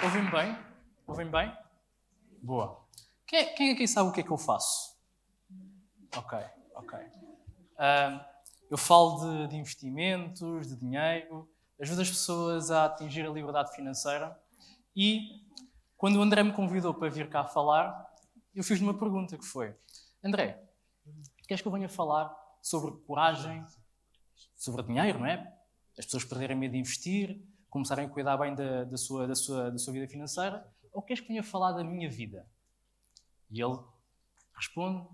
Ouvem-me bem? Ouvem-me bem? Boa. Quem aqui sabe o que é que eu faço? Ok. Eu falo de investimentos, de dinheiro, ajudo as pessoas a atingir a liberdade financeira e, quando o André me convidou para vir cá falar, eu fiz-lhe uma pergunta que foi: André, queres que eu venha falar sobre coragem, sobre dinheiro, não é? As pessoas perderem medo de investir, começarem a cuidar bem da sua vida financeira, ou queres que venha falar da minha vida? E ele responde: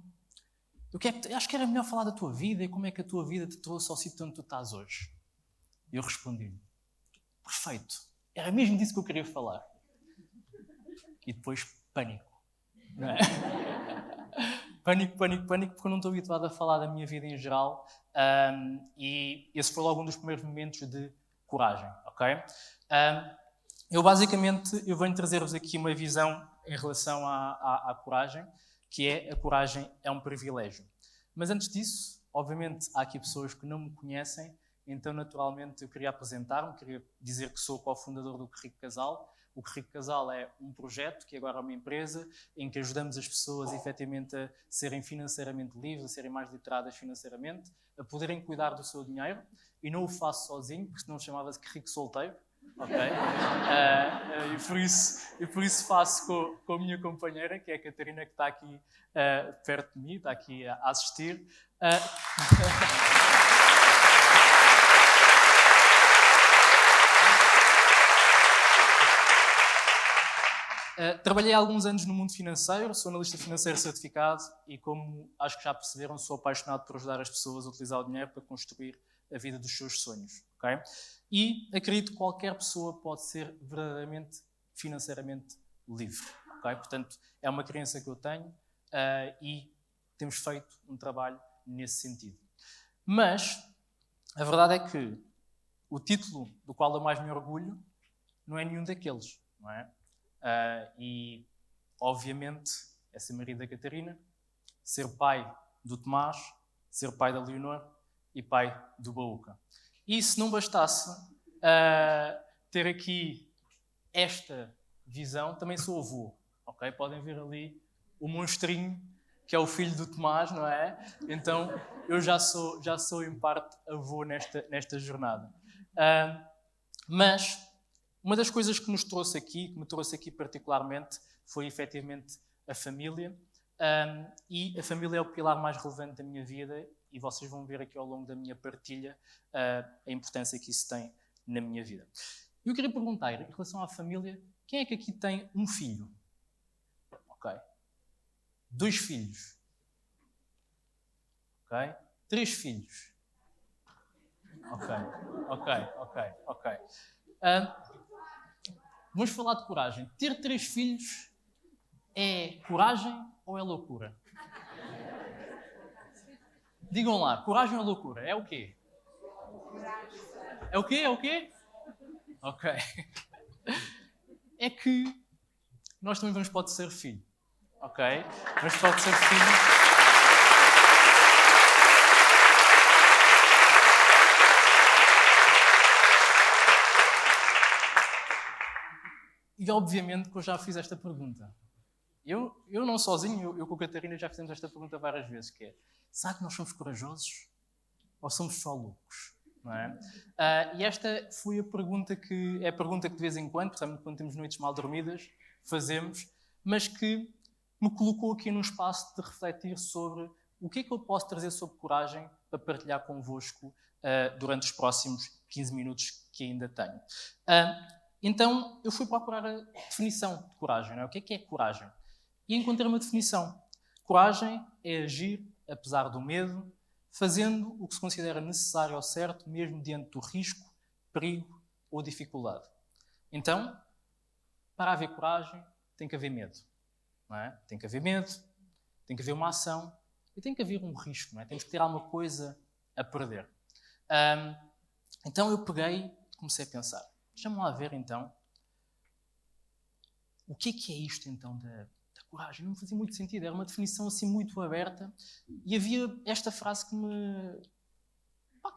acho que era melhor falar da tua vida e como é que a tua vida te trouxe ao sítio onde tu estás hoje. E eu respondi-lhe: perfeito, era mesmo disso que eu queria falar. E depois pânico, não é? Pânico, porque eu não estou habituado a falar da minha vida em geral, e esse foi logo um dos primeiros momentos de coragem, ok? Eu venho trazer-vos aqui uma visão em relação à coragem, que é: a coragem é um privilégio. Mas antes disso, obviamente, há aqui pessoas que não me conhecem, então naturalmente eu queria apresentar-me, queria dizer que sou cofundador do Que Rico Casal. O Que Rico Casal é um projeto que agora é uma empresa em que ajudamos as pessoas efetivamente a serem financeiramente livres, a serem mais literadas financeiramente, a poderem cuidar do seu dinheiro, e não o faço sozinho, porque senão chamava-se Que Rico Solteiro. Ok? E por isso faço com a minha companheira, que é a Catarina, que está aqui perto de mim, está aqui a assistir. Trabalhei há alguns anos no mundo financeiro, sou analista financeiro certificado e, como acho que já perceberam, sou apaixonado por ajudar as pessoas a utilizar o dinheiro para construir a vida dos seus sonhos. Okay? E acredito que qualquer pessoa pode ser verdadeiramente financeiramente livre. Okay? Portanto, é uma crença que eu tenho e temos feito um trabalho nesse sentido. Mas a verdade é que o título do qual eu mais me orgulho não é nenhum daqueles, não é? E, obviamente, é ser marido da Catarina, ser pai do Tomás, ser pai da Leonor e pai do Baúca. E se não bastasse ter aqui esta visão, também sou avô. Okay? Podem ver ali o monstrinho, que é o filho do Tomás, não é? Então, eu já sou em parte avô nesta jornada. Mas uma das coisas que me trouxe aqui particularmente, foi efetivamente a família. E a família é o pilar mais relevante da minha vida, e vocês vão ver aqui ao longo da minha partilha a importância que isso tem na minha vida. Eu queria perguntar, em relação à família, quem é que aqui tem um filho? Ok. 2 filhos? Ok. 3 filhos? Ok. Vamos falar de coragem. Ter 3 filhos é coragem ou é loucura? Digam lá, coragem ou loucura? É o quê? É o quê? Ok. É que nós também vamos para o terceiro filho. Ok? Vamos para o terceiro filho. E obviamente que eu já fiz esta pergunta. Eu não sozinho, eu com a Catarina já fizemos esta pergunta várias vezes, que é: será que nós somos corajosos ou somos só loucos? Não é? E esta foi a pergunta que de vez em quando, portanto, quando temos noites mal dormidas, fazemos, mas que me colocou aqui num espaço de refletir sobre o que é que eu posso trazer sobre coragem para partilhar convosco durante os próximos 15 minutos que ainda tenho. Então, eu fui procurar a definição de coragem. Não é? O que é coragem? E encontrei uma definição. Coragem é agir apesar do medo, fazendo o que se considera necessário ou certo, mesmo diante do risco, perigo ou dificuldade. Então, para haver coragem, tem que haver medo. Não é? Tem que haver medo, tem que haver uma ação e tem que haver um risco. Não é? Temos que ter alguma coisa a perder. Então eu peguei e comecei a pensar. Deixa-me lá ver, então, o que é isto, então, da coragem? Não fazia muito sentido. Era uma definição assim muito aberta e havia esta frase que me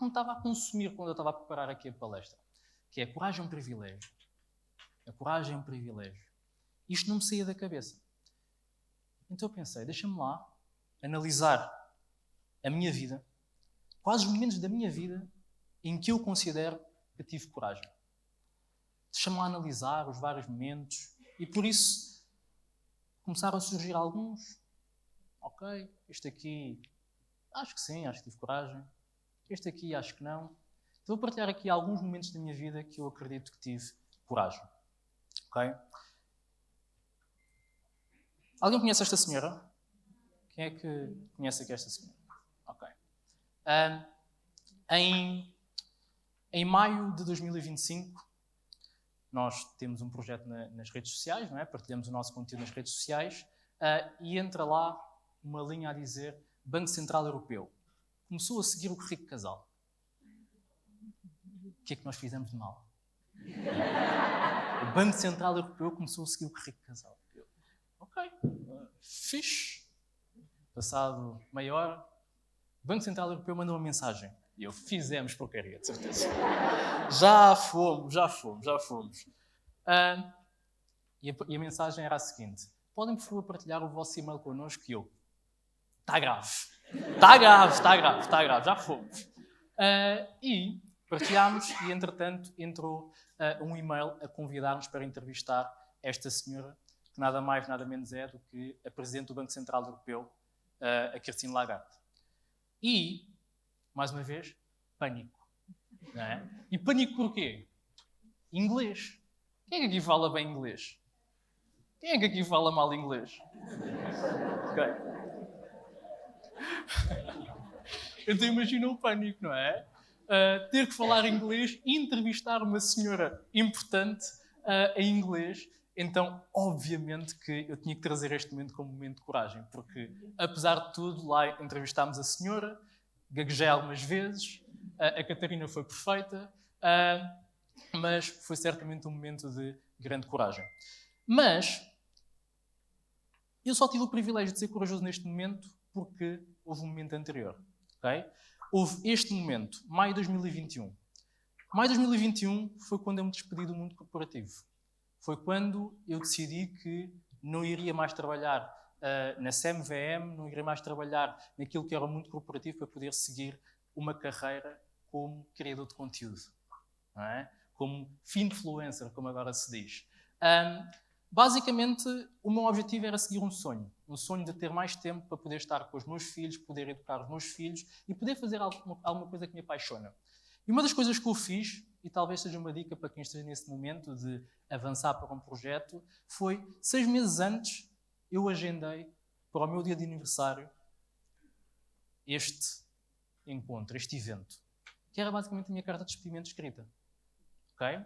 estava a consumir quando eu estava a preparar aqui a palestra, que é: coragem é um privilégio. A coragem é um privilégio. Isto não me saía da cabeça. Então eu pensei, deixa-me lá analisar a minha vida, quais os momentos da minha vida em que eu considero que tive coragem. Deixa-me lá analisar os vários momentos e por isso começaram a surgir alguns. Ok, este aqui acho que sim, acho que tive coragem. Este aqui acho que não. Então vou partilhar aqui alguns momentos da minha vida que eu acredito que tive coragem. Ok? Alguém conhece esta senhora? Quem é que conhece aqui esta senhora? Ok. Em maio de 2025, nós temos um projeto nas redes sociais, não é? Partilhamos o nosso conteúdo nas redes sociais e entra lá uma linha a dizer Banco Central Europeu. Começou a seguir o rico casal. O que é que nós fizemos de mal? O Banco Central Europeu começou a seguir o rico casal. Ok, fixe. Passado meia hora, o Banco Central Europeu mandou uma mensagem. E eu, fizemos porcaria, de certeza. Já fomos. E a mensagem era a seguinte. Podem, por favor, partilhar o vosso e-mail connosco? E eu, está grave, já fomos. E partilhámos e, entretanto, entrou um e-mail a convidar-nos para entrevistar esta senhora, que nada mais, nada menos é do que a Presidente do Banco Central Europeu, a Christine Lagarde. E, mais uma vez, pânico. Não é? E pânico porquê? Inglês. Quem é que aqui fala bem inglês? Quem é que aqui fala mal inglês? Ok. Então imagina o pânico, não é? Ter que falar inglês e entrevistar uma senhora importante em inglês. Então, obviamente que eu tinha que trazer este momento como momento de coragem, porque, apesar de tudo, lá entrevistámos a senhora, gaguejei algumas vezes, a Catarina foi perfeita, mas foi certamente um momento de grande coragem. Mas eu só tive o privilégio de ser corajoso neste momento porque houve um momento anterior. Okay? Houve este momento, maio de 2021. Maio de 2021 foi quando eu me despedi do mundo corporativo. Foi quando eu decidi que não iria mais trabalhar na CMVM, não iria mais trabalhar naquilo que era o mundo corporativo para poder seguir uma carreira como criador de conteúdo. Não é? Como finfluencer, como agora se diz. Basicamente, o meu objetivo era seguir um sonho de ter mais tempo para poder estar com os meus filhos, poder educar os meus filhos e poder fazer alguma coisa que me apaixona. E uma das coisas que eu fiz, e talvez seja uma dica para quem esteja nesse momento de avançar para um projeto, foi 6 meses antes eu agendei para o meu dia de aniversário este encontro, este evento, que era basicamente a minha carta de despedimento escrita. Ok?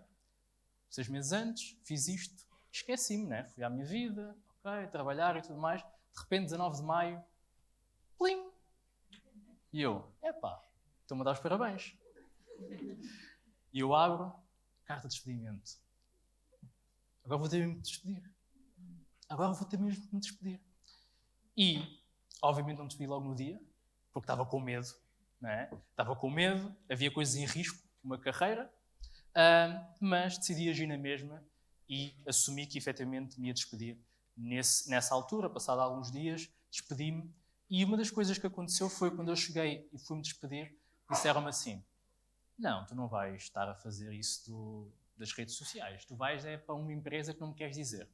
6 meses antes, fiz isto, esqueci-me, né? Fui à minha vida, ok, trabalhar e tudo mais. De repente, 19 de maio, plim! E eu, estou-me a dar os parabéns. E eu abro, carta de despedimento. Agora vou ter mesmo de me despedir. E, obviamente, não me despedi logo no dia, porque estava com medo, né? Estava com medo, havia coisas em risco, uma carreira, mas decidi agir na mesma e assumi que efetivamente me ia despedir. Nessa altura, passado alguns dias, despedi-me e uma das coisas que aconteceu foi quando eu cheguei e fui-me despedir, disseram-me assim: não, tu não vais estar a fazer isso das redes sociais, tu vais para uma empresa que não me queres dizer.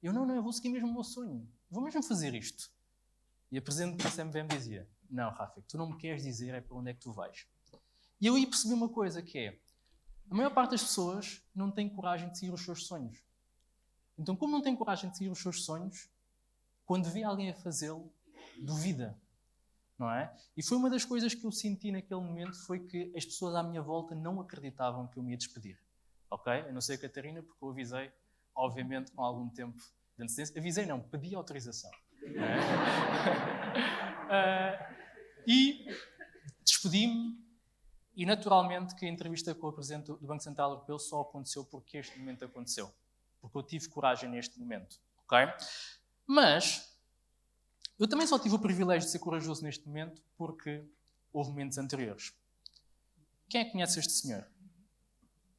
Eu não, eu vou seguir mesmo o meu sonho, vou mesmo fazer isto. E a Presidente da CMVM dizia: não, Rafik, tu não me queres dizer para onde é que tu vais. E eu aí percebi uma coisa que é: a maior parte das pessoas não tem coragem de seguir os seus sonhos. Então, como não tem coragem de seguir os seus sonhos, quando vê alguém a fazê-lo, duvida. Não é? E foi uma das coisas que eu senti naquele momento, foi que as pessoas à minha volta não acreditavam que eu me ia despedir. Ok? Eu não sei a Catarina, porque eu avisei, obviamente, com algum tempo de antecedência. Avisei não, pedi autorização. E despedi-me. E, naturalmente, que a entrevista com a Presidente do Banco Central Europeu só aconteceu porque este momento aconteceu. Porque eu tive coragem neste momento. Ok? Mas eu também só tive o privilégio de ser corajoso neste momento porque houve momentos anteriores. Quem é que conhece este senhor?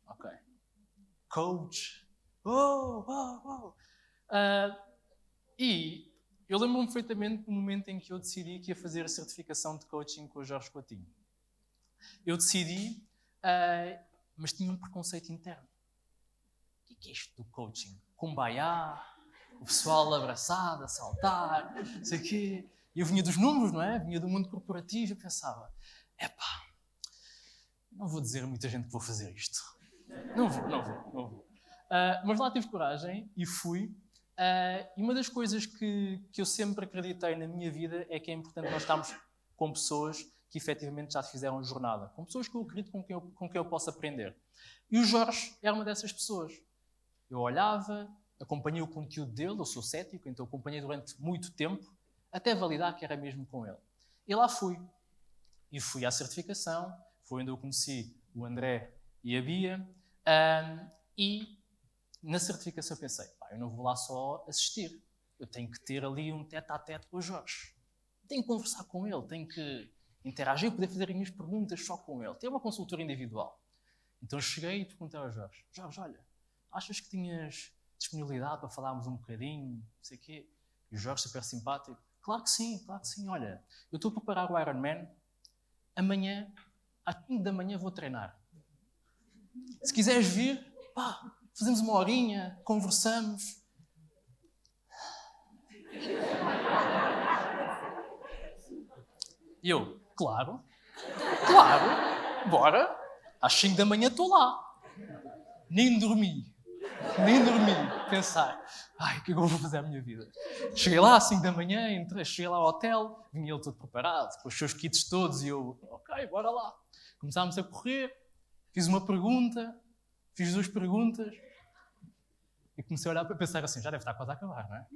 Ok. Coach E eu lembro-me perfeitamente do momento em que eu decidi que ia fazer a certificação de coaching com o Jorge Coutinho. Eu decidi, mas tinha um preconceito interno. O que é isto do coaching? Kumbaya, o pessoal abraçado, a saltar, não sei o quê. Eu vinha dos números, não é? Vinha do mundo corporativo e pensava, não vou dizer a muita gente que vou fazer isto. Não vou. Mas lá tive coragem e fui. E uma das coisas que eu sempre acreditei na minha vida é que é importante nós estarmos com pessoas que efetivamente já fizeram jornada. Com pessoas que eu acredito com quem eu posso aprender. E o Jorge era uma dessas pessoas. Eu olhava, acompanhei o conteúdo dele, eu sou cético, então acompanhei durante muito tempo, até validar que era mesmo com ele. E lá fui. E fui à certificação, foi onde eu conheci o André e a Bia. E na certificação eu pensei, eu não vou lá só assistir. Eu tenho que ter ali um tete-a-tete com o Jorge. Tenho que conversar com ele, tenho que interagir, poder fazer as minhas perguntas só com ele. Ter uma consultora individual. Então cheguei e perguntei ao Jorge, olha, achas que tinhas disponibilidade para falarmos um bocadinho, não sei o quê? E o Jorge, super simpático, claro que sim, olha, eu estou a preparar o Ironman, amanhã, às 5 da manhã vou treinar. Se quiseres vir, fazemos uma horinha, conversamos. E eu, claro, bora, às 5 da manhã estou lá. Nem dormi. Pensar, o que é que eu vou fazer à minha vida? Cheguei lá às 5 da manhã, cheguei lá ao hotel, vinha ele todo preparado, com os seus kits todos, e eu, ok, bora lá. Começámos a correr, fiz uma pergunta, fiz 2 perguntas, e comecei a olhar para pensar assim, já deve estar quase a acabar, não é?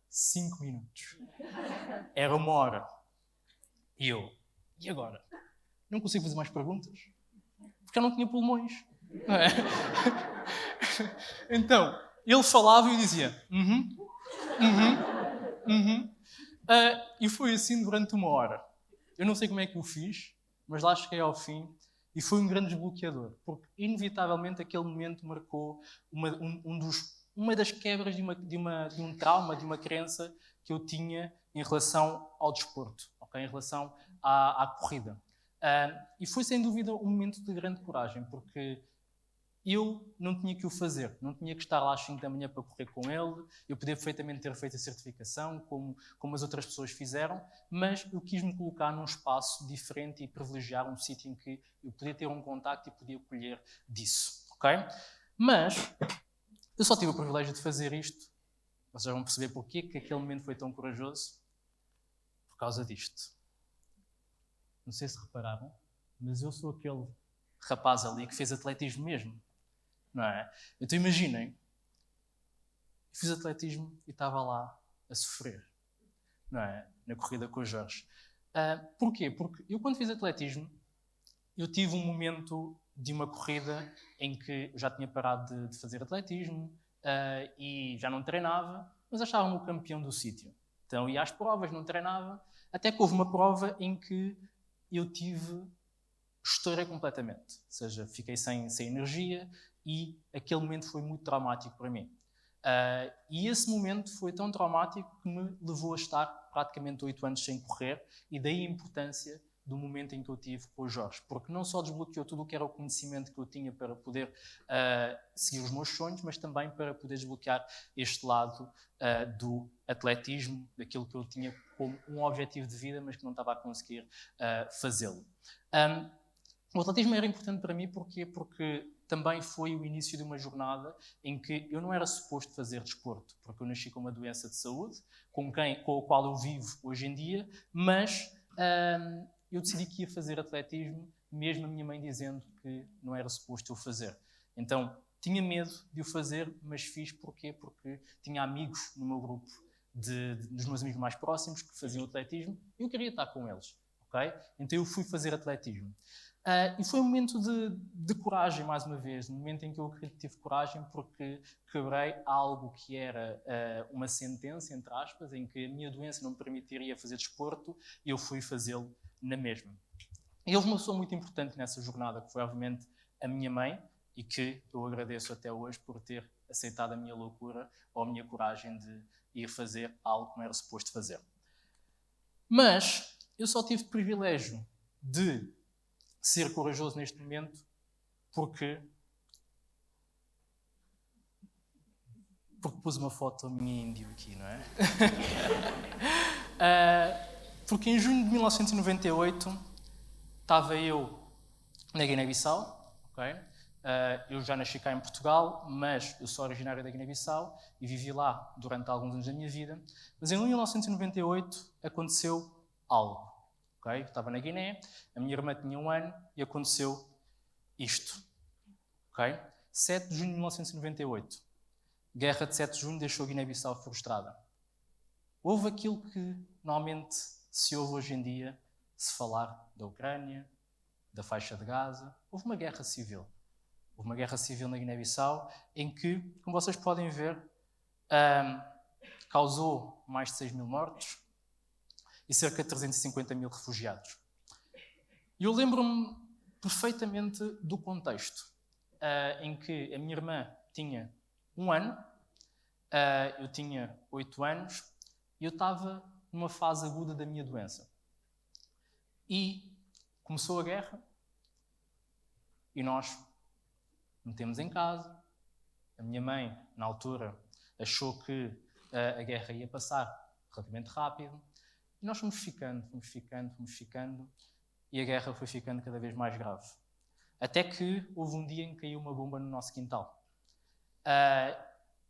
5 minutos. Era 1 hora. E eu, e agora? Não consigo fazer mais perguntas? Porque eu não tinha pulmões. Não é? Então, ele falava e eu dizia e foi assim durante 1 hora. Eu não sei como é que o fiz, mas lá cheguei ao fim e foi um grande desbloqueador, porque inevitavelmente aquele momento marcou uma das quebras de um trauma, de uma crença que eu tinha em relação ao desporto, okay? Em relação à corrida. E foi sem dúvida um momento de grande coragem, porque eu não tinha que o fazer, não tinha que estar lá às 5 da manhã para correr com ele, eu podia perfeitamente ter feito a certificação, como as outras pessoas fizeram, mas eu quis me colocar num espaço diferente e privilegiar um sítio em que eu podia ter um contacto e podia colher disso, ok? Mas eu só tive o privilégio de fazer isto, vocês vão perceber porquê que aquele momento foi tão corajoso, por causa disto. Não sei se repararam, mas eu sou aquele rapaz ali que fez atletismo mesmo. Não é? Então imaginem, eu fiz atletismo e estava lá a sofrer, não é? Na corrida com o Jorge. Porquê? Porque eu quando fiz atletismo, eu tive um momento de uma corrida em que eu já tinha parado de fazer atletismo e já não treinava, mas achava-me o campeão do sítio. Então ia às provas, não treinava, até que houve uma prova em que eu estourei completamente. Ou seja, fiquei sem energia e aquele momento foi muito traumático para mim. E esse momento foi tão traumático que me levou a estar praticamente 8 anos sem correr, e daí a importância do momento em que eu tive com o Jorge, porque não só desbloqueou tudo o que era o conhecimento que eu tinha para poder seguir os meus sonhos, mas também para poder desbloquear este lado do atletismo, daquilo que eu tinha como um objetivo de vida, mas que não estava a conseguir fazê-lo. O atletismo era importante para mim porque também foi o início de uma jornada em que eu não era suposto fazer desporto, porque eu nasci com uma doença de saúde, com a qual eu vivo hoje em dia, mas eu decidi que ia fazer atletismo, mesmo a minha mãe dizendo que não era suposto eu fazer. Então, tinha medo de o fazer, mas fiz porquê? Porque tinha amigos no meu grupo, dos meus amigos mais próximos, que faziam atletismo, e eu queria estar com eles. Okay? Então eu fui fazer atletismo. E foi um momento de coragem, mais uma vez, um momento em que eu acredito que tive coragem porque quebrei algo que era uma sentença, entre aspas, em que a minha doença não me permitiria fazer desporto e eu fui fazê-lo na mesma. E houve uma pessoa muito importante nessa jornada, que foi obviamente a minha mãe, e que eu agradeço até hoje por ter aceitado a minha loucura ou a minha coragem de ir fazer algo que não era suposto fazer. Mas eu só tive o privilégio de ser corajoso neste momento porque pus uma foto minha índio aqui, não é? Porque em junho de 1998 estava eu na Guiné-Bissau, ok? Eu já nasci cá em Portugal, mas eu sou originário da Guiné-Bissau e vivi lá durante alguns anos da minha vida. Mas em 1998 aconteceu algo, ok? Eu estava na Guiné, a minha irmã tinha 1 ano e aconteceu isto, ok? 7 de junho de 1998. Guerra de 7 de junho deixou a Guiné-Bissau frustrada. Houve aquilo que normalmente se ouve hoje em dia se falar da Ucrânia, da faixa de Gaza. Houve uma guerra civil. Houve uma guerra civil na Guiné-Bissau em que, como vocês podem ver, causou mais de 6 mil mortos e cerca de 350 mil refugiados. E eu lembro-me perfeitamente do contexto em que a minha irmã tinha 1 ano, eu tinha 8 anos e eu estava numa fase aguda da minha doença. E começou a guerra e nós metemos em casa. A minha mãe, na altura, achou que a guerra ia passar relativamente rápido. E nós fomos ficando e a guerra foi ficando cada vez mais grave. Até que houve um dia em que caiu uma bomba no nosso quintal.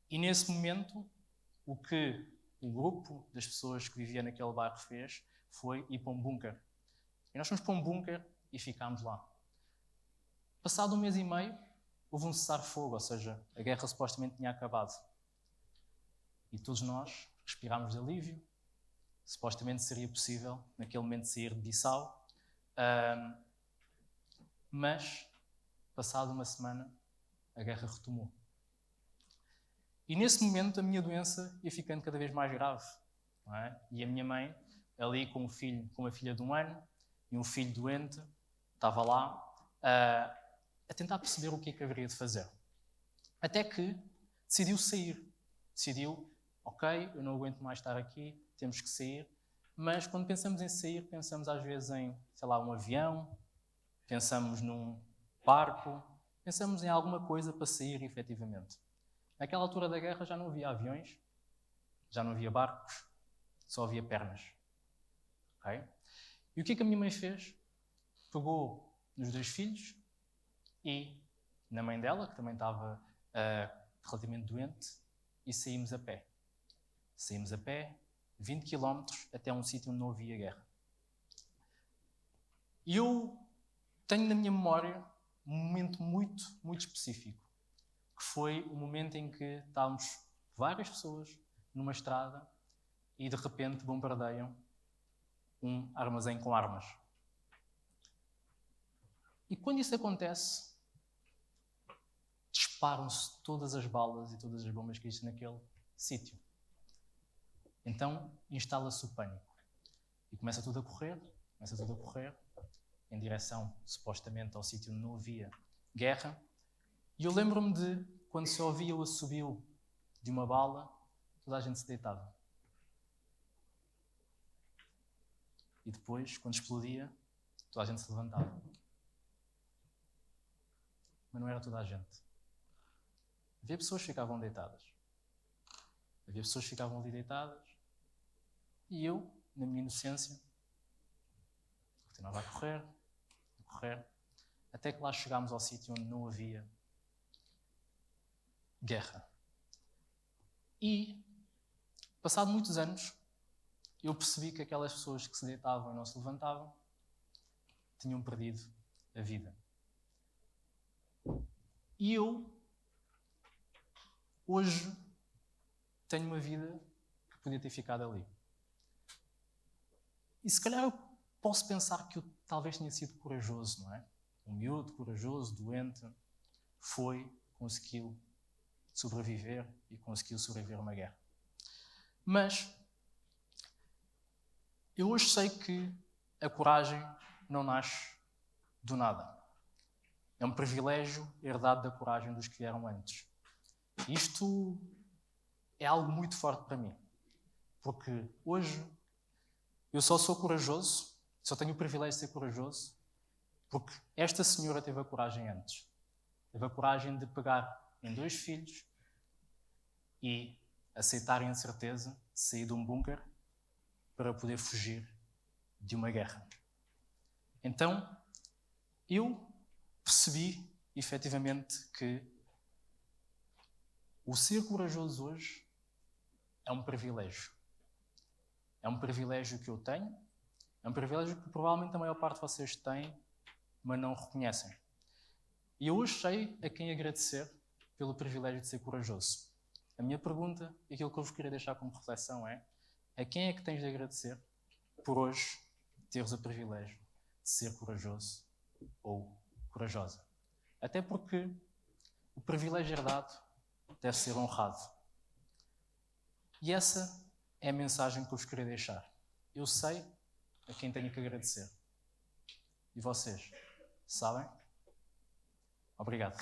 E nesse momento, o que o grupo das pessoas que vivia naquele bairro fez foi ir para um bunker. E nós fomos para um bunker e ficámos lá. Passado 1 mês e meio, houve um cessar-fogo, ou seja, a guerra supostamente tinha acabado. E todos nós respirámos de alívio. Supostamente seria possível, naquele momento, sair de Bissau. Mas, passado 1 semana, a guerra retomou. E nesse momento a minha doença ia ficando cada vez mais grave. Não é? E a minha mãe, ali com uma filha de 1 ano e um filho doente, estava lá a tentar perceber o que é que haveria de fazer. Até que decidiu sair. Decidiu, ok, eu não aguento mais estar aqui, temos que sair. Mas quando pensamos em sair, pensamos às vezes em, um avião, pensamos num barco, pensamos em alguma coisa para sair efetivamente. Naquela altura da guerra já não havia aviões, já não havia barcos, só havia pernas. Okay? E o que é que a minha mãe fez? Pegou nos 2 filhos e na mãe dela, que também estava relativamente doente, e saímos a pé. Saímos a pé, 20 km até um sítio onde não havia guerra. E eu tenho na minha memória um momento muito, muito específico, que foi o momento em que estávamos várias pessoas numa estrada e de repente bombardeiam um armazém com armas. E quando isso acontece, disparam-se todas as balas e todas as bombas que existem naquele sítio. Então instala-se o pânico. E começa tudo a correr em direção, supostamente, ao sítio onde não havia guerra. E eu lembro-me de, quando se ouvia o assobio de uma bala, toda a gente se deitava. E depois, quando explodia, toda a gente se levantava. Mas não era toda a gente. Havia pessoas que ficavam deitadas. Havia pessoas que ficavam ali deitadas. E eu, na minha inocência, continuava a correr, até que lá chegámos ao sítio onde não havia guerra. E, passado muitos anos, eu percebi que aquelas pessoas que se deitavam e não se levantavam tinham perdido a vida. E eu, hoje, tenho uma vida que podia ter ficado ali. E se calhar eu posso pensar que eu talvez tenha sido corajoso, não é? Um miúdo, corajoso, doente, conseguiu sobreviver e conseguiu sobreviver a uma guerra. Mas eu hoje sei que a coragem não nasce do nada. É um privilégio herdado da coragem dos que vieram antes. Isto é algo muito forte para mim, porque hoje eu só sou corajoso, só tenho o privilégio de ser corajoso, porque esta senhora teve a coragem antes. Teve a coragem de pegar em 2 filhos e aceitar a incerteza de sair de um bunker para poder fugir de uma guerra. Então, eu percebi, efetivamente, que o ser corajoso hoje é um privilégio. É um privilégio que eu tenho, é um privilégio que provavelmente a maior parte de vocês têm, mas não reconhecem. E eu hoje sei a quem agradecer pelo privilégio de ser corajoso. A minha pergunta, e aquilo que eu vos queria deixar como reflexão é: a quem é que tens de agradecer por hoje teres o privilégio de ser corajoso ou corajosa? Até porque o privilégio herdado deve ser honrado. E essa é a mensagem que eu vos queria deixar. Eu sei a quem tenho que agradecer. E vocês? Sabem? Obrigado.